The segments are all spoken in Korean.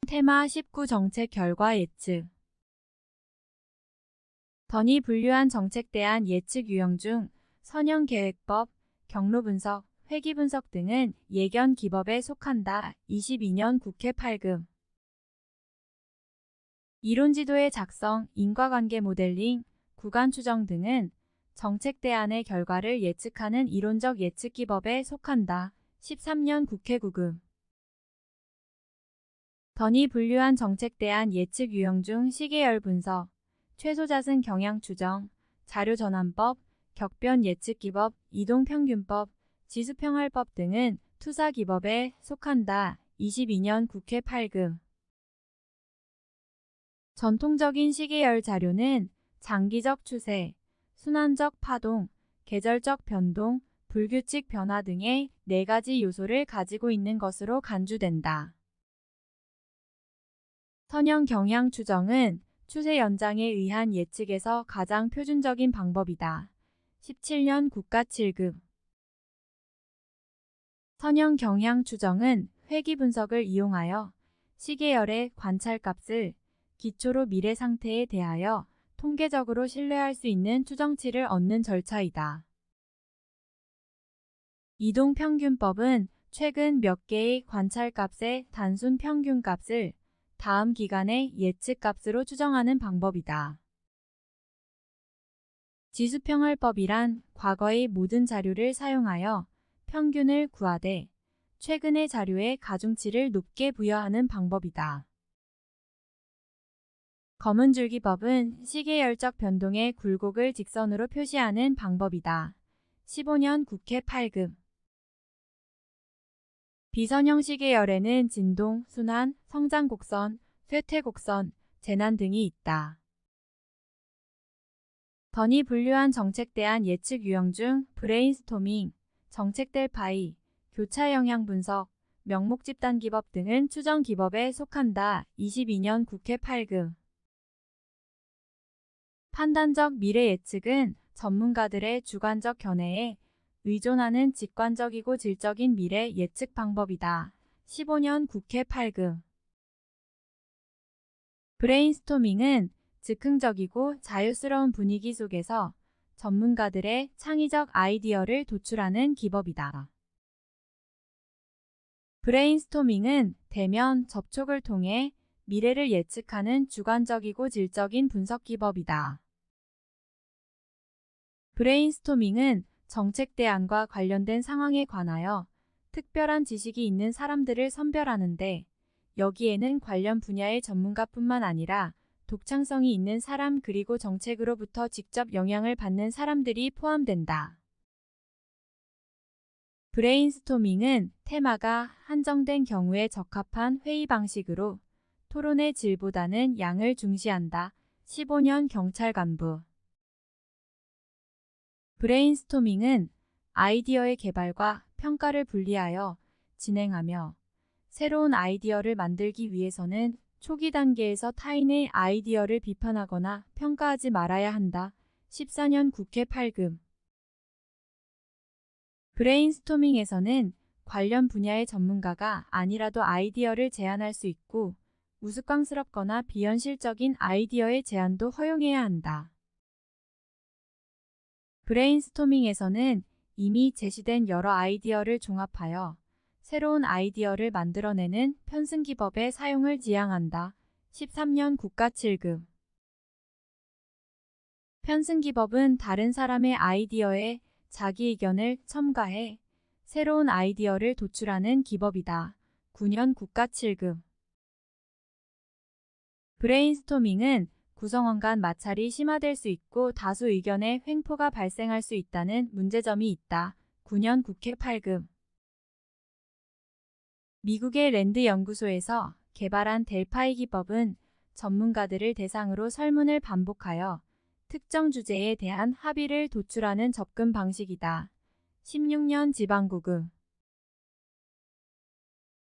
테마 19 정책 결과 예측. 던이 분류한 정책 대안 예측 유형 중 선형계획법, 경로분석, 회기분석 등은 예견 기법에 속한다. 22년 국회 8금. 이론지도의 작성, 인과관계 모델링, 구간 추정 등은 정책 대안의 결과를 예측하는 이론적 예측 기법에 속한다. 13년 국회 9금. 던이 분류한 정책 대안 예측 유형 중 시계열 분석, 최소자승 경향 추정, 자료전환법, 격변 예측 기법, 이동평균법, 지수평활법 등은 투사 기법에 속한다. 22년 국회 8금. 전통적인 시계열 자료는 장기적 추세, 순환적 파동, 계절적 변동, 불규칙 변화 등의 4가지 요소를 가지고 있는 것으로 간주된다. 선형 경향 추정은 추세 연장에 의한 예측에서 가장 표준적인 방법이다. 17년 국가 7급. 선형 경향 추정은 회기 분석을 이용하여 시계열의 관찰값을 기초로 미래 상태에 대하여 통계적으로 신뢰할 수 있는 추정치를 얻는 절차이다. 이동평균법은 최근 몇 개의 관찰값의 단순 평균값을 다음 기간의 예측값으로 추정하는 방법이다. 지수평활법이란 과거의 모든 자료를 사용하여 평균을 구하되 최근의 자료의 가중치를 높게 부여하는 방법이다. 검은줄기법은 시계열적 변동의 굴곡을 직선으로 표시하는 방법이다. 15년 국회 8급. 비선형 시계열에는 진동, 순환, 성장 곡선, 쇠퇴 곡선, 재난 등이 있다. 던이 분류한 정책 대안 예측 유형 중 브레인스토밍, 정책 델파이, 교차 영향 분석, 명목 집단 기법 등은 추정 기법에 속한다. 22년 국회 8급. 판단적 미래 예측은 전문가들의 주관적 견해에 의존하는 직관적이고 질적인 미래 예측 방법이다. 15년 국회 8급. 브레인스토밍은 즉흥적이고 자유스러운 분위기 속에서 전문가들의 창의적 아이디어를 도출하는 기법이다. 브레인스토밍은 대면 접촉을 통해 미래를 예측하는 주관적이고 질적인 분석 기법이다. 브레인스토밍은 정책 대안과 관련된 상황에 관하여 특별한 지식이 있는 사람들을 선별하는데 여기에는 관련 분야의 전문가뿐만 아니라 독창성이 있는 사람 그리고 정책으로부터 직접 영향을 받는 사람들이 포함된다. 브레인스토밍은 테마가 한정된 경우에 적합한 회의 방식으로 토론의 질보다는 양을 중시한다. 15년 경찰 간부. 브레인스토밍은 아이디어의 개발과 평가를 분리하여 진행하며 새로운 아이디어를 만들기 위해서는 초기 단계에서 타인의 아이디어를 비판하거나 평가하지 말아야 한다. 14년 국회 8급. 브레인스토밍에서는 관련 분야의 전문가가 아니라도 아이디어를 제안할 수 있고 우스꽝스럽거나 비현실적인 아이디어의 제안도 허용해야 한다. 브레인스토밍에서는 이미 제시된 여러 아이디어를 종합하여 새로운 아이디어를 만들어내는 편승기법의 사용을 지향한다. 13년 국가 7급. 편승기법은 다른 사람의 아이디어에 자기 의견을 첨가해 새로운 아이디어를 도출하는 기법이다. 9년 국가 7급. 브레인스토밍은 구성원 간 마찰이 심화될 수 있고 다수 의견의 횡포가 발생할 수 있다는 문제점이 있다. 9년 국회 8급. 미국의 랜드 연구소에서 개발한 델파이 기법은 전문가들을 대상으로 설문을 반복하여 특정 주제에 대한 합의를 도출하는 접근 방식이다. 16년 지방구급.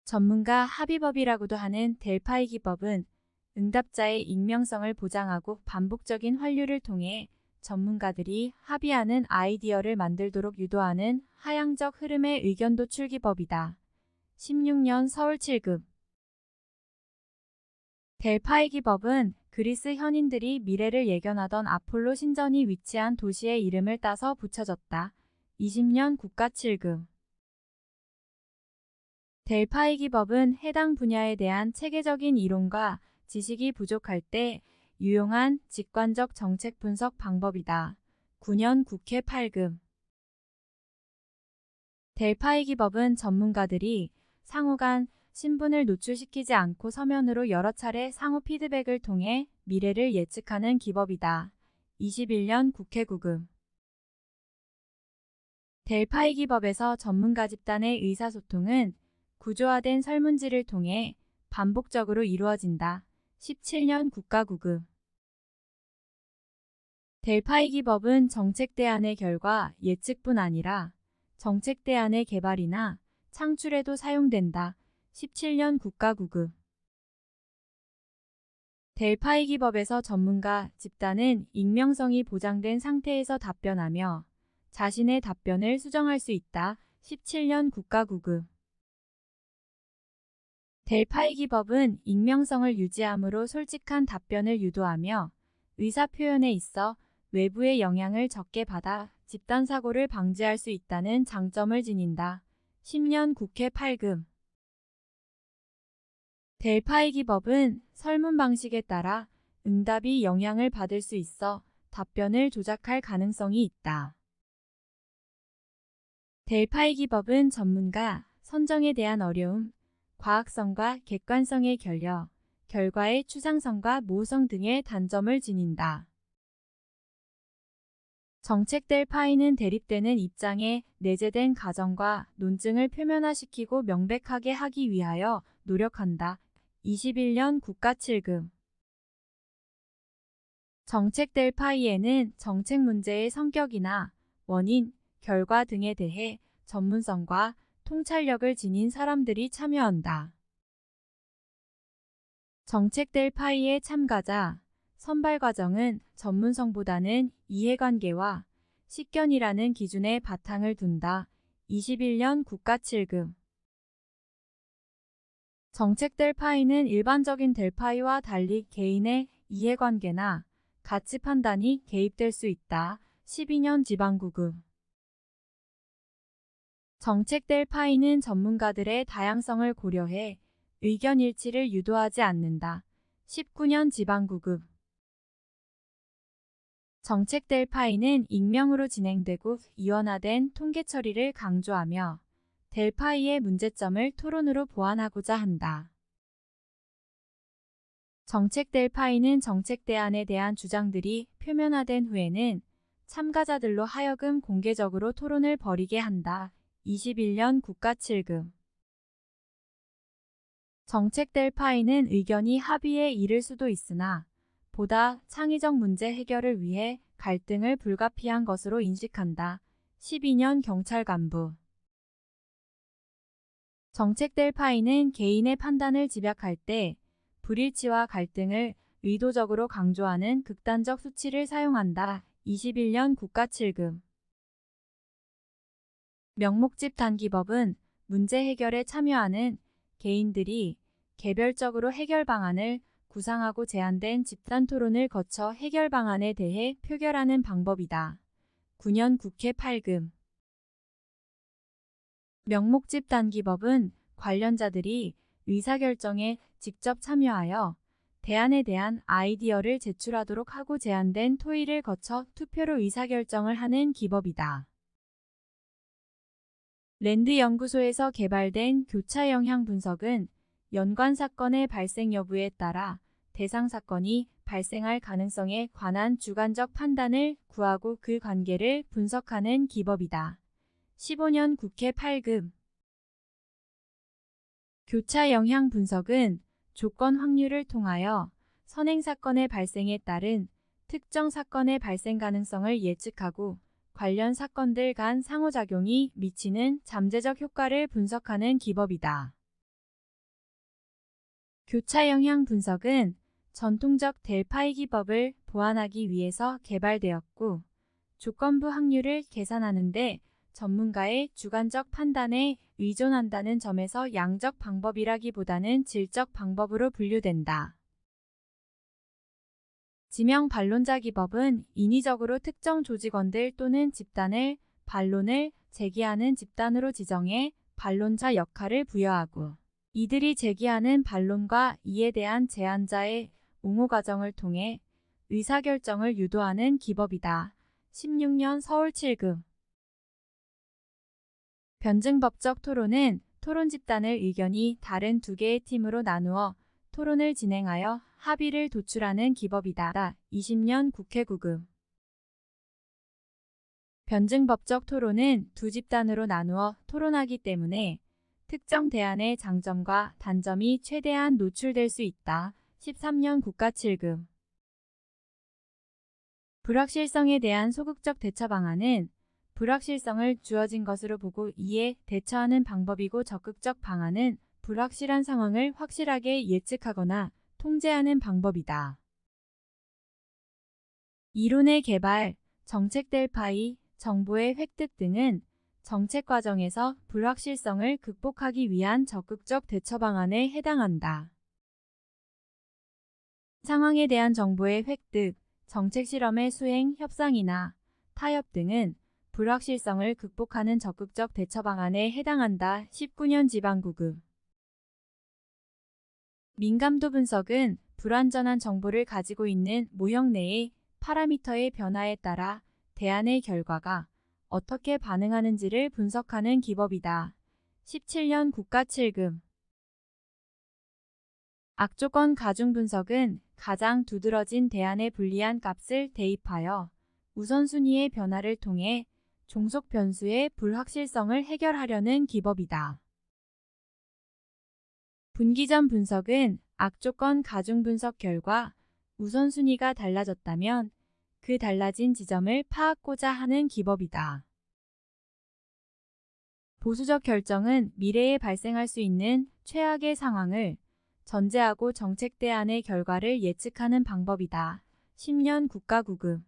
전문가 합의법이라고도 하는 델파이 기법은 응답자의 익명성을 보장하고 반복적인 환류를 통해 전문가들이 합의하는 아이디어를 만들도록 유도하는 하향적 흐름의 의견 도출 기법이다. 16년 서울 7급. 델파이 기법은 그리스 현인들이 미래를 예견하던 아폴로 신전이 위치한 도시의 이름을 따서 붙여졌다. 20년 국가 7급. 델파이 기법은 해당 분야에 대한 체계적인 이론과 지식이 부족할 때 유용한 직관적 정책 분석 방법이다. 9년 국회 8급. 델파이 기법은 전문가들이 상호 간 신분을 노출시키지 않고 서면으로 여러 차례 상호 피드백을 통해 미래를 예측하는 기법이다. 21년 국회 9급. 델파이 기법에서 전문가 집단의 의사소통은 구조화된 설문지를 통해 반복적으로 이루어진다. 17년 국가 9급. 델파이 기법은 정책 대안의 결과 예측뿐 아니라 정책 대안의 개발이나 창출에도 사용된다. 17년 국가 9급. 델파이 기법에서 전문가 집단은 익명성이 보장된 상태에서 답변하며 자신의 답변을 수정할 수 있다. 17년 국가 9급. 델파이 기법은 익명성을 유지함으로 솔직한 답변을 유도하며 의사표현에 있어 외부의 영향을 적게 받아 집단 사고를 방지할 수 있다는 장점을 지닌다. 10년 국회 8급. 델파이 기법은 설문 방식에 따라 응답이 영향을 받을 수 있어 답변을 조작할 가능성이 있다. 델파이 기법은 전문가 선정에 대한 어려움, 과학성과 객관성의 결여, 결과의 추상성과 모호성 등의 단점을 지닌다. 정책 델파이는 대립되는 입장에 내재된 가정과 논증을 표면화시키고 명백하게 하기 위하여 노력한다. 21년 국가 7급. 정책 델파이에는 정책 문제의 성격이나 원인, 결과 등에 대해 전문성과 통찰력을 지닌 사람들이 참여한다. 정책 델파이의 참가자, 선발 과정은 전문성보다는 이해관계와 식견이라는 기준에 바탕을 둔다. 21년 국가 7급. 정책 델파이는 일반적인 델파이와 달리 개인의 이해관계나 가치 판단이 개입될 수 있다. 12년 지방 9급. 정책 델파이는 전문가들의 다양성을 고려해 의견 일치를 유도하지 않는다. 19년 지방 9급. 정책 델파이는 익명으로 진행되고 이원화된 통계 처리를 강조하며 델파이의 문제점을 토론으로 보완하고자 한다. 정책 델파이는 정책 대안에 대한 주장들이 표면화된 후에는 참가자들로 하여금 공개적으로 토론을 벌이게 한다. 21년 국가 7급. 정책 델파이는 의견이 합의에 이를 수도 있으나 보다 창의적 문제 해결을 위해 갈등을 불가피한 것으로 인식한다. 12년 경찰 간부. 정책 델파이는 개인의 판단을 집약할 때 불일치와 갈등을 의도적으로 강조하는 극단적 수치를 사용한다. 21년 국가 7급. 명목집 단기법은 문제 해결에 참여하는 개인들이 개별적으로 해결 방안을 구상하고 제안된 집단 토론을 거쳐 해결 방안에 대해 표결하는 방법이다. 9년 국회 8급. 명목집 단기법은 관련자들이 의사결정에 직접 참여하여 대안에 대한 아이디어를 제출하도록 하고 제안된 토의를 거쳐 투표로 의사결정을 하는 기법이다. 랜드 연구소에서 개발된 교차 영향 분석은 연관 사건의 발생 여부에 따라 대상 사건이 발생할 가능성에 관한 주관적 판단을 구하고 그 관계를 분석하는 기법이다. 15년 국회 8급. 교차 영향 분석은 조건 확률을 통하여 선행 사건의 발생에 따른 특정 사건의 발생 가능성을 예측하고 관련 사건들 간 상호작용이 미치는 잠재적 효과를 분석하는 기법이다. 교차 영향 분석은 전통적 델파이 기법을 보완하기 위해서 개발되었고 조건부 확률을 계산하는 데 전문가의 주관적 판단에 의존한다는 점에서 양적 방법이라기보다는 질적 방법으로 분류된다. 지명 반론자 기법은 인위적으로 특정 조직원들 또는 집단을 반론을 제기하는 집단으로 지정해 반론자 역할을 부여하고 이들이 제기하는 반론과 이에 대한 제안자의 옹호 과정을 통해 의사결정을 유도하는 기법이다. 16년 서울 7급 변증법적 토론은 토론 집단을 의견이 다른 두 개의 팀으로 나누어 토론을 진행하여 합의를 도출하는 기법이다. 20년 국회 9급 변증법적 토론은 두 집단으로 나누어 토론하기 때문에 특정 대안의 장점과 단점이 최대한 노출될 수 있다. 13년 국가 7급 불확실성에 대한 소극적 대처 방안은 불확실성을 주어진 것으로 보고 이에 대처하는 방법이고 적극적 방안은 불확실한 상황을 확실하게 예측하거나 통제하는 방법이다. 이론의 개발, 정책 델파이, 정보의 획득 등은 정책 과정에서 불확실성을 극복하기 위한 적극적 대처 방안에 해당한다. 상황에 대한 정보의 획득, 정책 실험의 수행, 협상이나 타협 등은 불확실성을 극복하는 적극적 대처 방안에 해당한다. 19년 지방구급 민감도 분석은 불완전한 정보를 가지고 있는 모형 내의 파라미터의 변화에 따라 대안의 결과가 어떻게 반응하는지를 분석하는 기법이다. 17년 국가 7급 악조건 가중 분석은 가장 두드러진 대안에 불리한 값을 대입하여 우선순위의 변화를 통해 종속 변수의 불확실성을 해결하려는 기법이다. 분기점 분석은 악조건 가중 분석 결과 우선순위가 달라졌다면 그 달라진 지점을 파악하고자 하는 기법이다. 보수적 결정은 미래에 발생할 수 있는 최악의 상황을 전제하고 정책 대안의 결과를 예측하는 방법이다. 10년 국가 9급